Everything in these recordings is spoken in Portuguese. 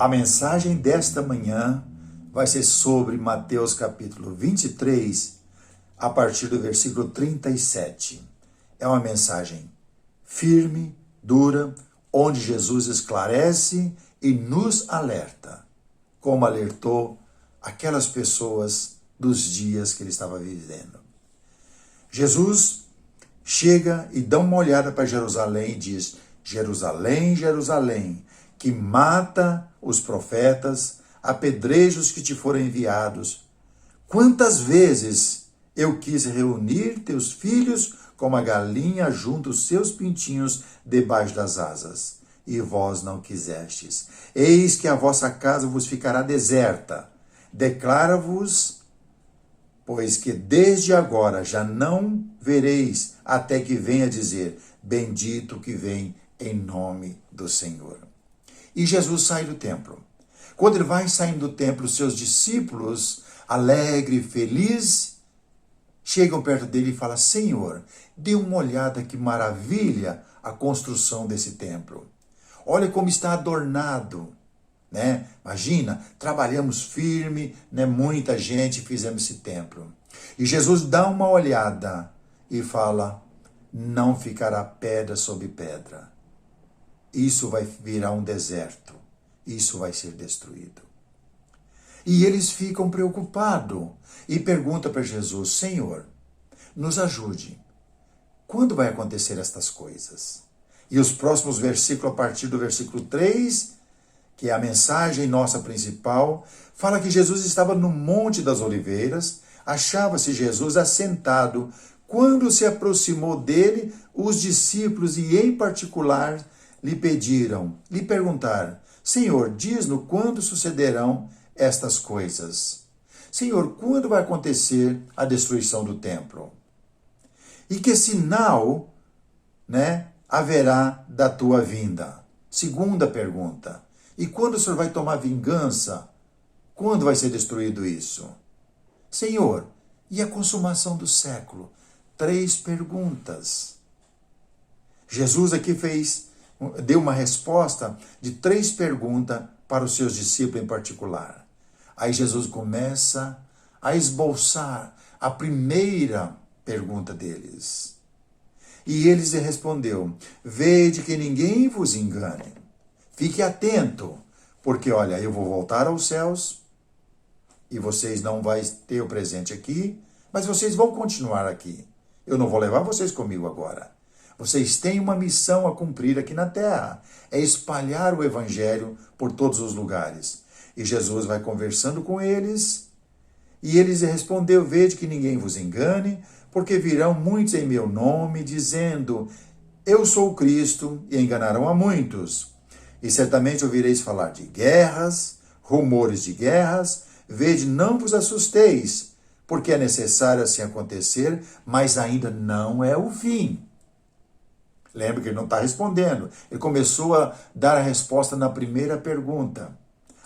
A mensagem desta manhã vai ser sobre Mateus capítulo 23, a partir do versículo 37. É uma mensagem firme, dura, onde Jesus esclarece e nos alerta, como alertou aquelas pessoas dos dias que ele estava vivendo. Jesus chega e dá uma olhada para Jerusalém e diz: Jerusalém, Jerusalém, que mata os profetas, apedreja os que te foram enviados. Quantas vezes eu quis reunir teus filhos como a galinha junta os seus pintinhos debaixo das asas, e vós não quisestes. Eis que a vossa casa vos ficará deserta. Declara-vos, pois que desde agora já não vereis até que venha dizer: bendito que vem em nome do Senhor. E Jesus sai do templo. Quando ele vai saindo do templo, os seus discípulos, alegre e feliz, chegam perto dele e falam: Senhor, dê uma olhada que maravilha a construção desse templo. Olha como está adornado, né? Imagina, trabalhamos firme, né? Muita gente, fizemos esse templo. E Jesus dá uma olhada e fala: não ficará pedra sobre pedra. Isso vai virar um deserto. Isso vai ser destruído. E eles ficam preocupados e perguntam para Jesus: Senhor, nos ajude. Quando vai acontecer estas coisas? E os próximos versículos, a partir do versículo 3, que é a mensagem nossa principal, fala que Jesus estava no Monte das Oliveiras, achava-se Jesus assentado. Quando se aproximou dele, os discípulos, e em particular, lhe perguntaram: Senhor, diz-nos quando sucederão estas coisas. Senhor, quando vai acontecer a destruição do templo? E que sinal, haverá da tua vinda? Segunda pergunta. E quando o Senhor vai tomar vingança? Quando vai ser destruído isso? Senhor, e a consumação do século? 3 perguntas. Jesus aqui deu uma resposta de 3 perguntas para os seus discípulos em particular. Aí Jesus começa a esboçar a primeira pergunta deles. E eles lhe respondeu: vede que ninguém vos engane. Fique atento, porque olha, eu vou voltar aos céus e vocês não vão ter o presente aqui, mas vocês vão continuar aqui. Eu não vou levar vocês comigo agora. Vocês têm uma missão a cumprir aqui na terra, é espalhar o evangelho por todos os lugares. E Jesus vai conversando com eles, e eles respondeu: vede que ninguém vos engane, porque virão muitos em meu nome, dizendo: eu sou o Cristo, e enganarão a muitos. E certamente ouvireis falar de guerras, rumores de guerras. Vede, não vos assusteis, porque é necessário assim acontecer, mas ainda não é o fim. Lembra que ele não está respondendo. Ele começou a dar a resposta na primeira pergunta.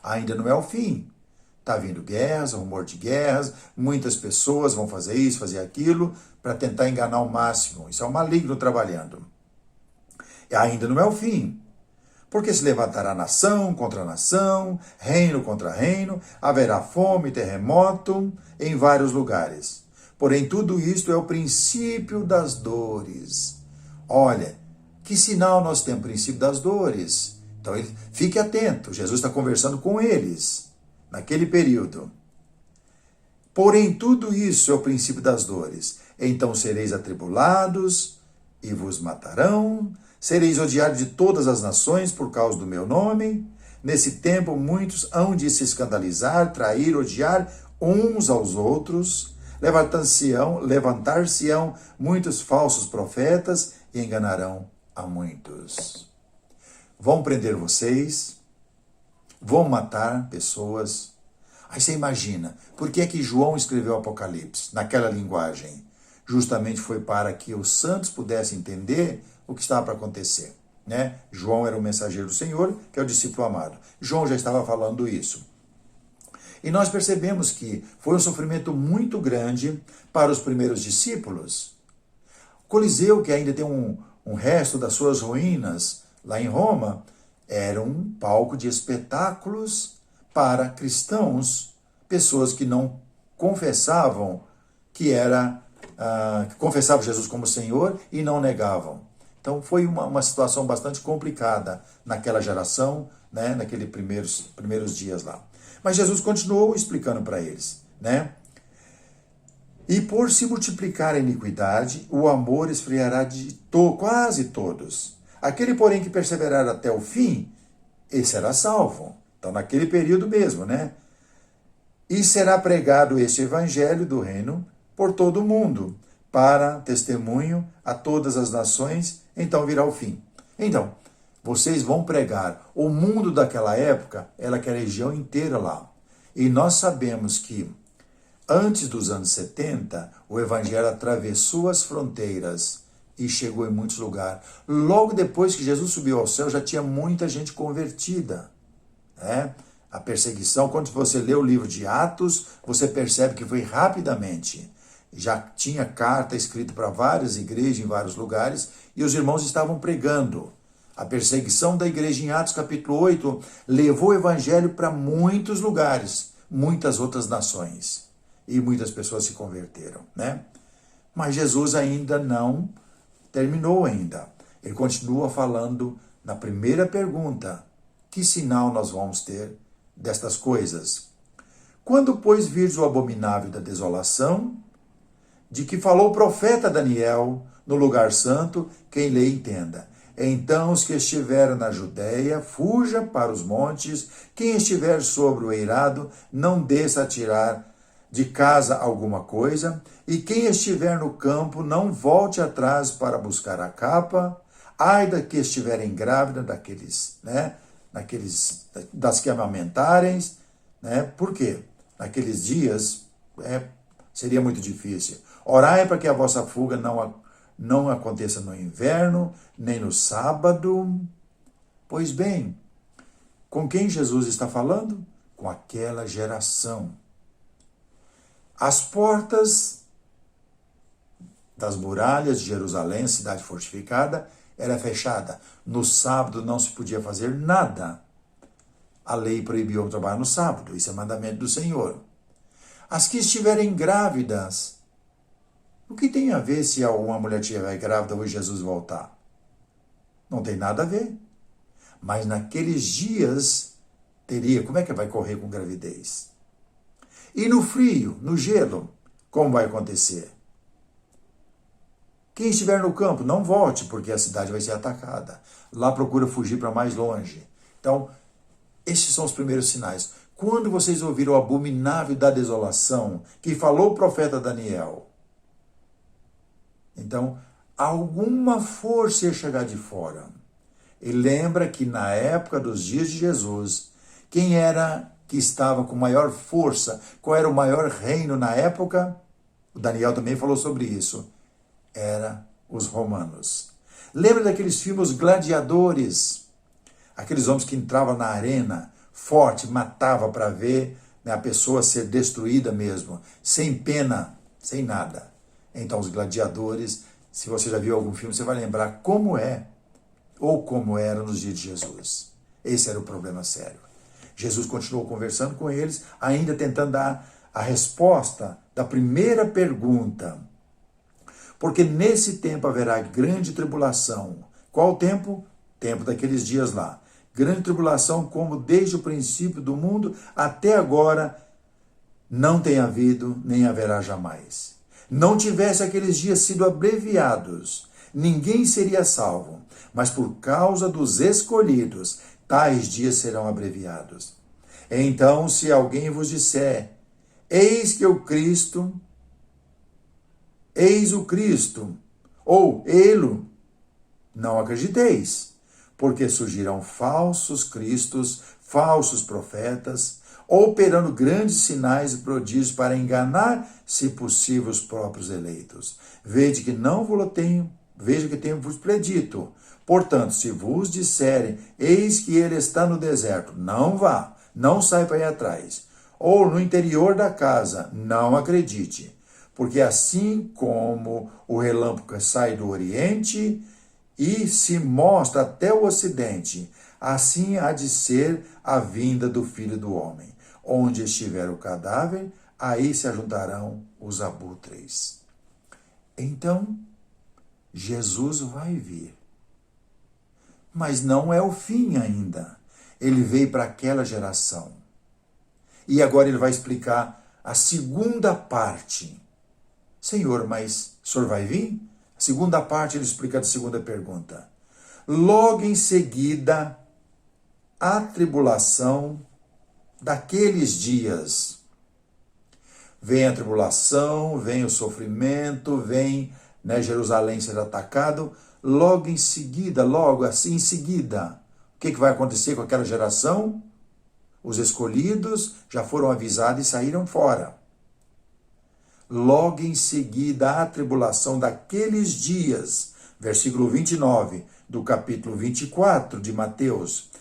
Ainda não é o fim. Está vindo guerras, rumor de guerras, muitas pessoas vão fazer isso, fazer aquilo, para tentar enganar ao máximo. Isso é o maligno trabalhando. E ainda não é o fim. Porque se levantará nação contra nação, reino contra reino, haverá fome, terremoto em vários lugares. Porém, tudo isto é o princípio das dores. Olha, que sinal nós temos? Princípio das dores. Então, fique atento, Jesus está conversando com eles, naquele período. Porém, tudo isso é o princípio das dores. Então sereis atribulados e vos matarão, sereis odiados de todas as nações por causa do meu nome. Nesse tempo, muitos hão de se escandalizar, trair, odiar uns aos outros. Levantar-se-ão muitos falsos profetas e enganarão a muitos. Vão prender vocês, vão matar pessoas. Aí você imagina, por que é que João escreveu o Apocalipse naquela linguagem? Justamente foi para que os santos pudessem entender o que estava para acontecer, né? João era o mensageiro do Senhor, que é o discípulo amado. João já estava falando isso. E nós percebemos que foi um sofrimento muito grande para os primeiros discípulos. O Coliseu, que ainda tem um resto das suas ruínas lá em Roma, Era um palco de espetáculos para cristãos, pessoas que não confessavam que confessavam Jesus como Senhor e não negavam. Então foi uma situação bastante complicada naquela geração, né, naqueles primeiros dias lá. Mas Jesus continuou explicando para eles, né? E por se multiplicar a iniquidade, o amor esfriará de quase todos. Aquele, porém, que perseverar até o fim, esse será salvo. Então, naquele período mesmo, né? E será pregado este evangelho do reino por todo o mundo, para testemunho a todas as nações, então virá o fim. Então, vocês vão pregar. O mundo daquela época era aquela região inteira lá. E nós sabemos que antes dos anos 70, o evangelho atravessou as fronteiras e chegou em muitos lugares. Logo depois que Jesus subiu ao céu, já tinha muita gente convertida. Né? A perseguição, quando você lê o livro de Atos, você percebe que foi rapidamente. Já tinha carta escrita para várias igrejas em vários lugares e os irmãos estavam pregando. A perseguição da igreja em Atos capítulo 8 levou o evangelho para muitos lugares, muitas outras nações. E muitas pessoas se converteram, né? Mas Jesus ainda não terminou ainda. Ele continua falando na primeira pergunta: que sinal nós vamos ter destas coisas? Quando, pois, virdes o abominável da desolação, de que falou o profeta Daniel no lugar santo, quem lê entenda. Então os que estiveram na Judéia, fuja para os montes, quem estiver sobre o eirado, não desça a tirar de casa alguma coisa, e quem estiver no campo, não volte atrás para buscar a capa, ai da que estiverem grávida das que amamentarem, né? Por quê? Naqueles dias seria muito difícil. Orai para que a vossa fuga não aconteça no inverno, nem no sábado. Pois bem, com quem Jesus está falando? Com aquela geração. As portas das muralhas de Jerusalém, cidade fortificada, era fechada. No sábado não se podia fazer nada. A lei proibiu o trabalho no sábado. Isso é mandamento do Senhor. As que estiverem grávidas, o que tem a ver se uma mulher estiver grávida ou Jesus voltar? Não tem nada a ver. Mas naqueles dias teria. Como é que vai correr com gravidez? E no frio, no gelo, como vai acontecer? Quem estiver no campo, não volte, porque a cidade vai ser atacada. Lá procura fugir para mais longe. Então, estes são os primeiros sinais. Quando vocês ouviram o abominável da desolação, que falou o profeta Daniel, então, alguma força ia chegar de fora. E lembra que na época dos dias de Jesus, quem era que estava com maior força? Qual era o maior reino na época? O Daniel também falou sobre isso. Era os romanos. Lembra daqueles filmes gladiadores? Aqueles homens que entravam na arena, forte, matava para ver, né, a pessoa ser destruída mesmo, sem pena, sem nada. Então os gladiadores, se você já viu algum filme, você vai lembrar como é, ou como era nos dias de Jesus. Esse era o problema sério. Jesus continuou conversando com eles, ainda tentando dar a resposta da primeira pergunta. Porque nesse tempo haverá grande tribulação. Qual o tempo? Tempo daqueles dias lá. Grande tribulação, como desde o princípio do mundo até agora não tem havido, nem haverá jamais. Não tivesse aqueles dias sido abreviados, ninguém seria salvo. Mas por causa dos escolhidos, tais dias serão abreviados. Então, se alguém vos disser, eis que o Cristo, eis o Cristo, ou ele, não acrediteis, porque surgirão falsos cristos, falsos profetas, operando grandes sinais e prodígios para enganar, se possível, os próprios eleitos. Veja que tenho vos predito. Portanto, se vos disserem, eis que ele está no deserto, não vá, não saia para ir atrás. Ou no interior da casa, não acredite. Porque assim como o relâmpago sai do oriente e se mostra até o ocidente, assim há de ser a vinda do Filho do Homem. Onde estiver o cadáver, aí se ajuntarão os abutres. Então, Jesus vai vir. Mas não é o fim ainda. Ele veio para aquela geração. E agora ele vai explicar a segunda parte. Senhor, mas o senhor vai vir? A segunda parte ele explica a segunda pergunta. Logo em seguida, a tribulação daqueles dias. Vem a tribulação, vem o sofrimento, vem Jerusalém ser atacado. Logo em seguida, logo assim em seguida, o que vai acontecer com aquela geração? Os escolhidos já foram avisados e saíram fora. Logo em seguida, a tribulação daqueles dias, versículo 29 do capítulo 24 de Mateus.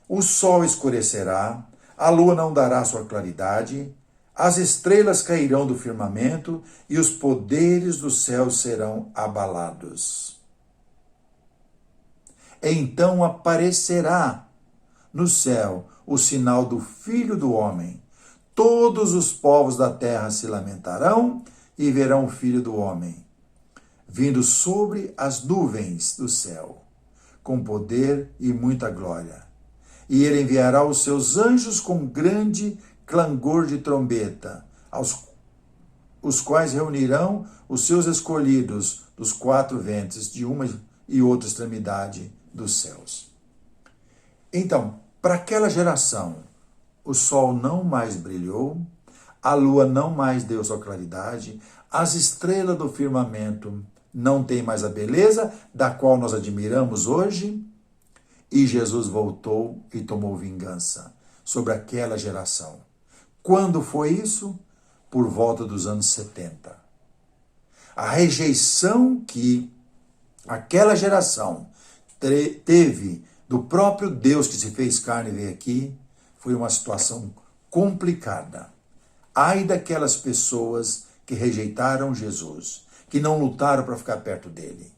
O sol escurecerá, a lua não dará sua claridade, as estrelas cairão do firmamento e os poderes do céu serão abalados. Então aparecerá no céu o sinal do Filho do Homem. Todos os povos da terra se lamentarão e verão o Filho do Homem, vindo sobre as nuvens do céu, com poder e muita glória. E ele enviará os seus anjos com grande clangor de trombeta, os quais reunirão os seus escolhidos dos quatro ventos, de uma e outra extremidade dos céus. Então, para aquela geração, o sol não mais brilhou, a lua não mais deu sua claridade, as estrelas do firmamento não têm mais a beleza da qual nós admiramos hoje, e Jesus voltou e tomou vingança sobre aquela geração. Quando foi isso? Por volta dos anos 70. A rejeição que aquela geração teve do próprio Deus que se fez carne e veio aqui, foi uma situação complicada. Ai daquelas pessoas que rejeitaram Jesus, que não lutaram para ficar perto dele.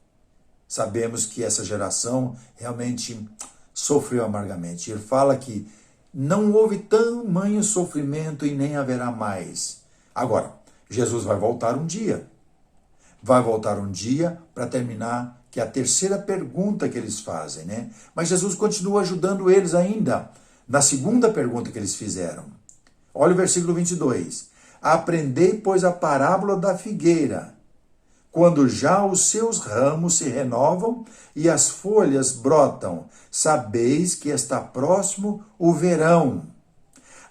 Sabemos que essa geração realmente sofreu amargamente. Ele fala que não houve tamanho sofrimento e nem haverá mais. Agora, Jesus vai voltar um dia. Vai voltar um dia para terminar, que é a terceira pergunta que eles fazem, né? Mas Jesus continua ajudando eles ainda na segunda pergunta que eles fizeram. Olha o versículo 22. Aprendei, pois, a parábola da figueira. Quando já os seus ramos se renovam e as folhas brotam, sabeis que está próximo o verão.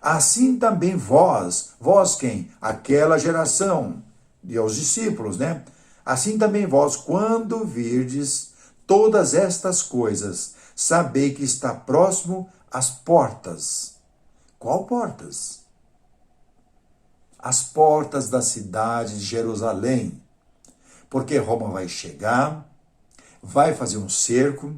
Assim também vós quem? Aquela geração, e aos discípulos, né? Assim também vós, quando virdes todas estas coisas, sabei que está próximo às portas. Qual portas? As portas da cidade de Jerusalém. Porque Roma vai chegar, vai fazer um cerco.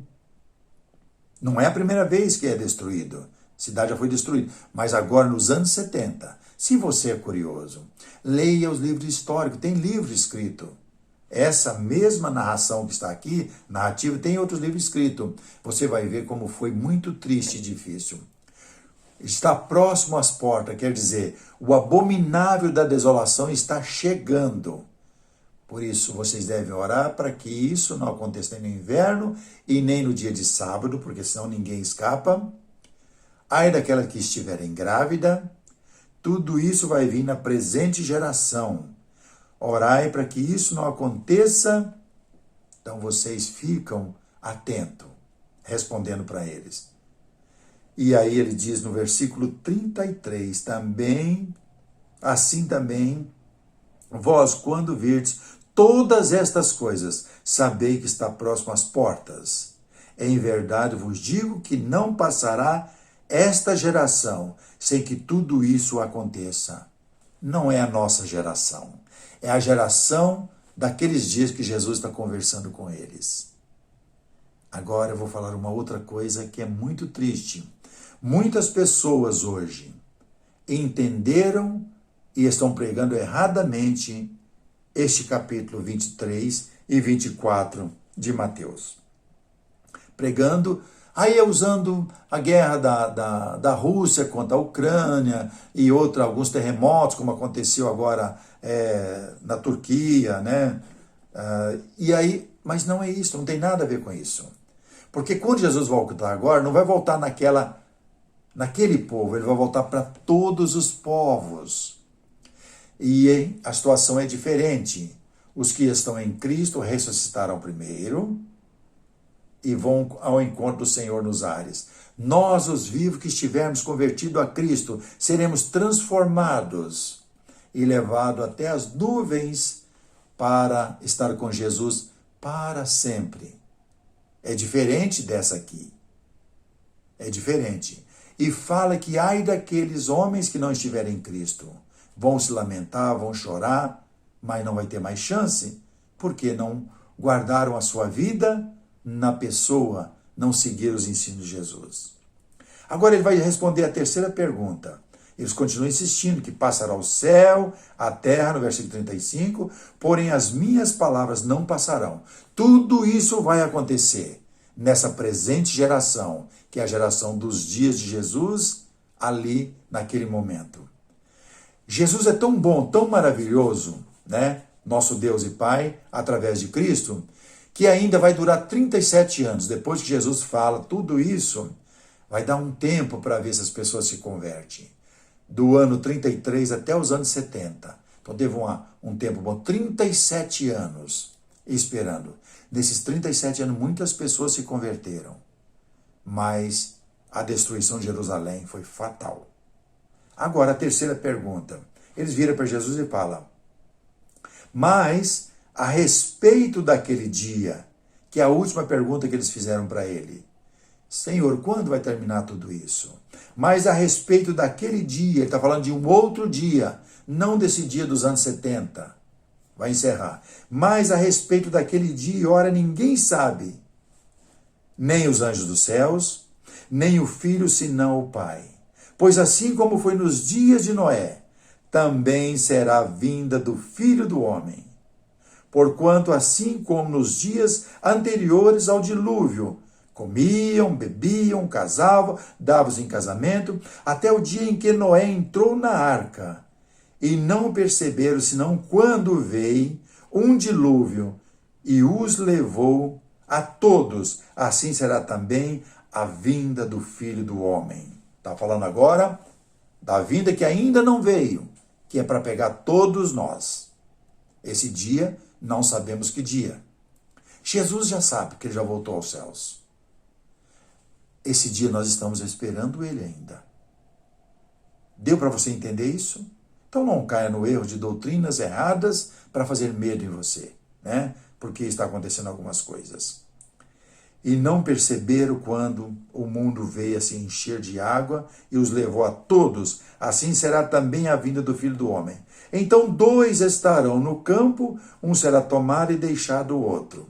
Não é a primeira vez que é destruído. A cidade já foi destruída. Mas agora, nos anos 70, se você é curioso, leia os livros históricos. Tem livro escrito. Essa mesma narração que está aqui, narrativa, tem outros livros escritos. Você vai ver como foi muito triste e difícil. Está próximo às portas, quer dizer, o abominável da desolação está chegando. Por isso, vocês devem orar para que isso não aconteça nem no inverno e nem no dia de sábado, porque senão ninguém escapa. Ai daquela que estiverem grávida, tudo isso vai vir na presente geração. Orai para que isso não aconteça. Então vocês ficam atentos, respondendo para eles. E aí ele diz no versículo 33, assim também, vós, quando virdes todas estas coisas, sabei que está próximo às portas. Em verdade vos digo que não passará esta geração sem que tudo isso aconteça. Não é a nossa geração. É a geração daqueles dias que Jesus está conversando com eles. Agora eu vou falar uma outra coisa que é muito triste. Muitas pessoas hoje entenderam e estão pregando erradamente este capítulo 23 e 24 de Mateus. Pregando Aí é usando a guerra da Rússia contra a Ucrânia e alguns terremotos, como aconteceu agora na Turquia, né? E aí, mas não é isso, não tem nada a ver com isso. Porque quando Jesus voltar agora, não vai voltar naquele povo, ele vai voltar para todos os povos. E a situação é diferente. Os que estão em Cristo ressuscitarão primeiro e vão ao encontro do Senhor nos ares. Nós, os vivos que estivermos convertidos a Cristo, seremos transformados e levados até as nuvens para estar com Jesus para sempre. É diferente dessa aqui. É diferente. E fala que ai daqueles homens que não estiverem em Cristo. Vão se lamentar, vão chorar, mas não vai ter mais chance, porque não guardaram a sua vida na pessoa, não seguiram os ensinos de Jesus. Agora ele vai responder a terceira pergunta. Eles continuam insistindo que passará o céu, a terra, no versículo 35, porém as minhas palavras não passarão. Tudo isso vai acontecer nessa presente geração, que é a geração dos dias de Jesus, ali naquele momento. Jesus é tão bom, tão maravilhoso, né? Nosso Deus e Pai, através de Cristo, que ainda vai durar 37 anos. Depois que Jesus fala tudo isso, vai dar um tempo para ver se as pessoas se convertem. Do ano 33 até os anos 70. Então teve um tempo bom, 37 anos esperando. Nesses 37 anos, muitas pessoas se converteram. Mas a destruição de Jerusalém foi fatal. Agora, a terceira pergunta. Eles viram para Jesus e falam, mas a respeito daquele dia, que é a última pergunta que eles fizeram para ele. Senhor, quando vai terminar tudo isso? Mas a respeito daquele dia, ele está falando de um outro dia, não desse dia dos anos 70. Vai encerrar. Mas a respeito daquele dia, ora, ninguém sabe, nem os anjos dos céus, nem o Filho, senão o Pai. Pois assim como foi nos dias de Noé, também será a vinda do Filho do Homem. Porquanto assim como nos dias anteriores ao dilúvio, comiam, bebiam, casavam, davam-se em casamento, até o dia em que Noé entrou na arca, e não perceberam senão quando veio um dilúvio e os levou a todos. Assim será também a vinda do Filho do Homem. Está falando agora da vinda que ainda não veio, que é para pegar todos nós. Esse dia, não sabemos que dia. Jesus já sabe que ele já voltou aos céus. Esse dia nós estamos esperando ele ainda. Deu para você entender isso? Então não caia no erro de doutrinas erradas para fazer medo em você, né? Porque está acontecendo algumas coisas. E não perceberam quando o mundo veio a se encher de água e os levou a todos. Assim será também a vinda do Filho do Homem. Então 2 estarão no campo, um será tomado e deixado o outro.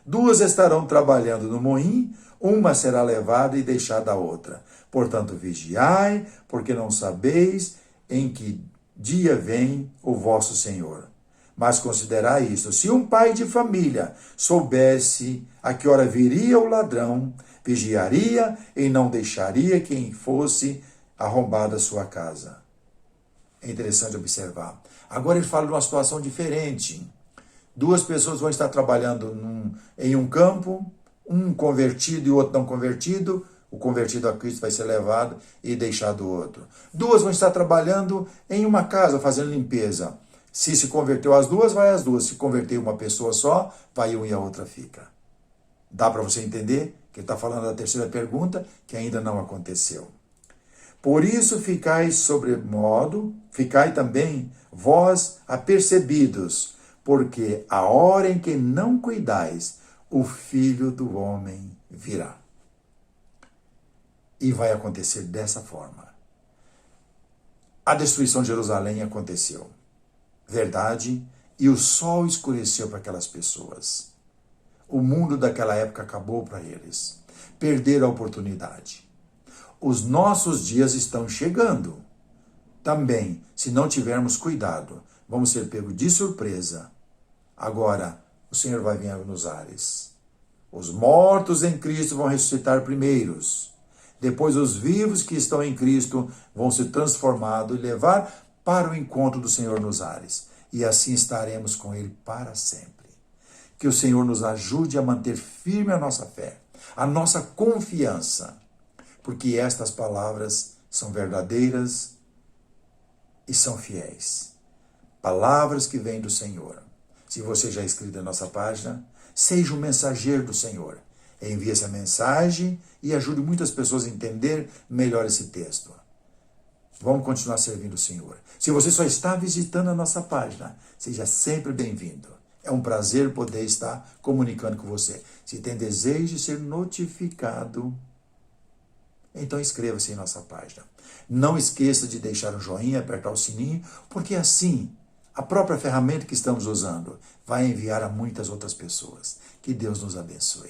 2 estarão trabalhando no moinho, uma será levada e deixada a outra. Portanto, vigiai, porque não sabeis em que dia vem o vosso Senhor. Mas considerai isto, se um pai de família soubesse a que hora viria o ladrão, vigiaria e não deixaria quem fosse arrombada a sua casa. É interessante observar. Agora ele fala de uma situação diferente. 2 pessoas vão estar trabalhando em um campo, um convertido e o outro não convertido. O convertido a Cristo vai ser levado e deixado o outro. 2 vão estar trabalhando em uma casa, fazendo limpeza. Se converteu as 2, vai as 2. Se converteu uma pessoa só, vai um e a outra fica. Dá para você entender que ele está falando da terceira pergunta, que ainda não aconteceu. Por isso ficai também vós apercebidos, porque a hora em que não cuidais, o Filho do Homem virá. E vai acontecer dessa forma. A destruição de Jerusalém aconteceu. Verdade, e o sol escureceu para aquelas pessoas. O mundo daquela época acabou para eles. Perderam a oportunidade. Os nossos dias estão chegando. Também, se não tivermos cuidado, vamos ser pegos de surpresa. Agora, o Senhor vai vir nos ares. Os mortos em Cristo vão ressuscitar primeiros. Depois os vivos que estão em Cristo vão se transformar e levar para o encontro do Senhor nos ares. E assim estaremos com Ele para sempre. Que o Senhor nos ajude a manter firme a nossa fé, a nossa confiança, porque estas palavras são verdadeiras e são fiéis. Palavras que vêm do Senhor. Se você já é inscrito na nossa página, seja um mensageiro do Senhor. Envie essa mensagem e ajude muitas pessoas a entender melhor esse texto. Vamos continuar servindo o Senhor. Se você só está visitando a nossa página, seja sempre bem-vindo. É um prazer poder estar comunicando com você. Se tem desejo de ser notificado, então inscreva-se em nossa página. Não esqueça de deixar um joinha, apertar o sininho, porque assim a própria ferramenta que estamos usando vai enviar a muitas outras pessoas. Que Deus nos abençoe.